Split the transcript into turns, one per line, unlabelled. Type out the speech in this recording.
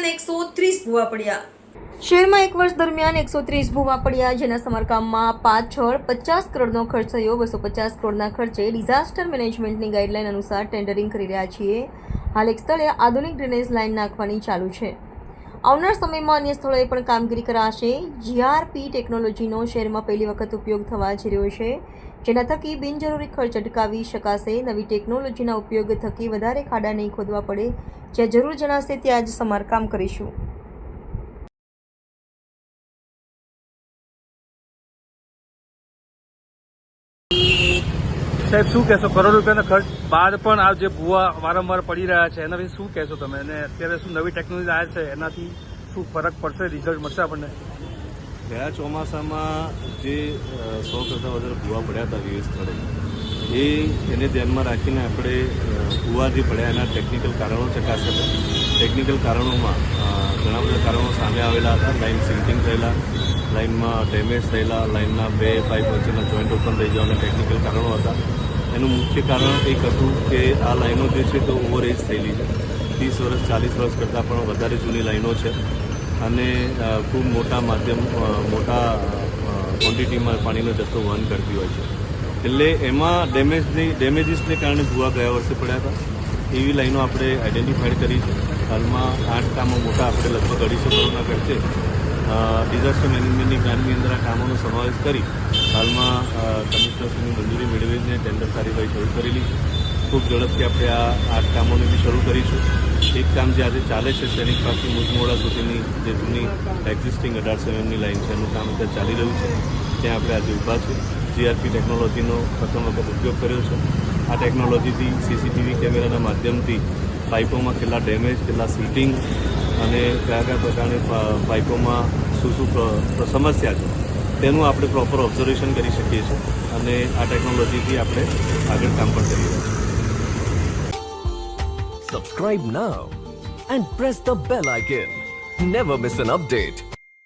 દરમિયાન 130 ભૂવા પડ્યા.
શહેરમાં એક વર્ષ દરમિયાન 130 ભૂવા પડ્યા, જેના સમારકામમાં પાછળ 50 કરોડનો ખર્ચ થયો. 250 કરોડના ખર્ચે ડિઝાસ્ટર મેનેજમેન્ટની ગાઈડલાઈન અનુસાર ટેન્ડરિંગ કરી રહ્યા છીએ. હાલ એક સ્થળે આધુનિક ડ્રેનેજ લાઇન નાખવાની ચાલુ છે. આવનાર સમયમાં અન્ય સ્થળોએ પણ કામગીરી કરાશે. જીઆરપી ટેકનોલોજીનો શહેરમાં પહેલી વખત ઉપયોગ થવા જઈ રહ્યો છે, જેના થકી બિનજરૂરી ખર્ચ અટકાવી શકાશે. નવી ટેકનોલોજીના ઉપયોગ થકી વધારે ખાડા નહીં ખોદવા પડે. જ્યાં જરૂર જણાશે ત્યાં જ સમારકામ કરીશું.
સાહેબ, શું કહેશો? કરોડ રૂપિયાના ખર્ચ બાદ પણ આ જે ભૂવા વારંવાર પડી રહ્યા છે એના વિશે શું કહેશો તમે? અને અત્યારે શું નવી ટેકનોલોજી આવે છે એનાથી શું ફરક પડશે, રિઝલ્ટ મળશે આપણને?
ગયા ચોમાસામાં જે 100 કરતાં વધારે ભૂવા પડ્યા હતા વિવિધ સ્થળે, એને ધ્યાનમાં રાખીને આપણે ભૂવા જે પડ્યા એના ટેકનિકલ કારણો ચકાસ્યા હતા. ટેકનિકલ કારણોમાં ઘણા બધા કારણો સામે આવેલા હતા. લાઇન સિંકિંગ થયેલા, લાઇનમાં ડેમેજ થયેલા, લાઇનના 2 પાઇપ વચ્ચેના જોઈન્ટ ઓપન થઈ જવાના ટેકનિકલ કારણો હતા. એનું મુખ્ય કારણ એક હતું કે આ લાઈનો જે છે તો ઓવરએજ થયેલી છે. 30 વર્ષ 40 વર્ષ કરતાં પણ વધારે જૂની લાઈનો છે અને ખૂબ મોટા ક્વોન્ટિટીમાં પાણીનો જથ્થો વહન કરતી હોય છે. એટલે એમાં ડેમેજીસને કારણે ભૂવા ગયા વર્ષે પડ્યા હતા. એવી લાઈનો આપણે આઈડેન્ટિફાઈડ કરી છે. હાલમાં 8 કામો મોટા આપણે લગભગ 250 કરોડના ખર્ચે ડિઝાસ્ટર મેનેજમેન્ટની પ્લાનની અંદર આ કામોનો સમાવેશ કરી હાલમાં કમિશનરશ્રીની મંજૂરી મેળવીને ટેન્ડર કાર્યવાહી શરૂ કરેલી છે. ખૂબ ઝડપથી આપણે આ 8 કામોને બી શરૂ કરીશું. એક કામ જે આજે ચાલે છે સૈનિક પાર્કથી મુજમોડા સુધીની જે જૂની એક્ઝિસ્ટિંગ 1800 mm લાઇન છે એનું કામ અત્યારે ચાલી રહ્યું છે. ત્યાં આપણે આજે ઊભા છે. જીઆરપી ટેકનોલોજીનો પ્રથમ વખત ઉપયોગ કર્યો છે. આ ટેકનોલોજીથી સીસીટીવી કેમેરાના માધ્યમથી પાઇપોમાં કેટલા ડેમેજ, કેટલા સીટિંગ અને કયા પ્રકારની પાઇપોમાં શું સમસ્યા છે તેનું આપણે પ્રોપર ઓબ્ઝર્વેશન કરી શકીએ છીએ અને આ ટેકનોલોજીથી આપણે આગળ કામ પણ કરી રહ્યા છીએ.
Subscribe now and press the bell icon. Never miss an update.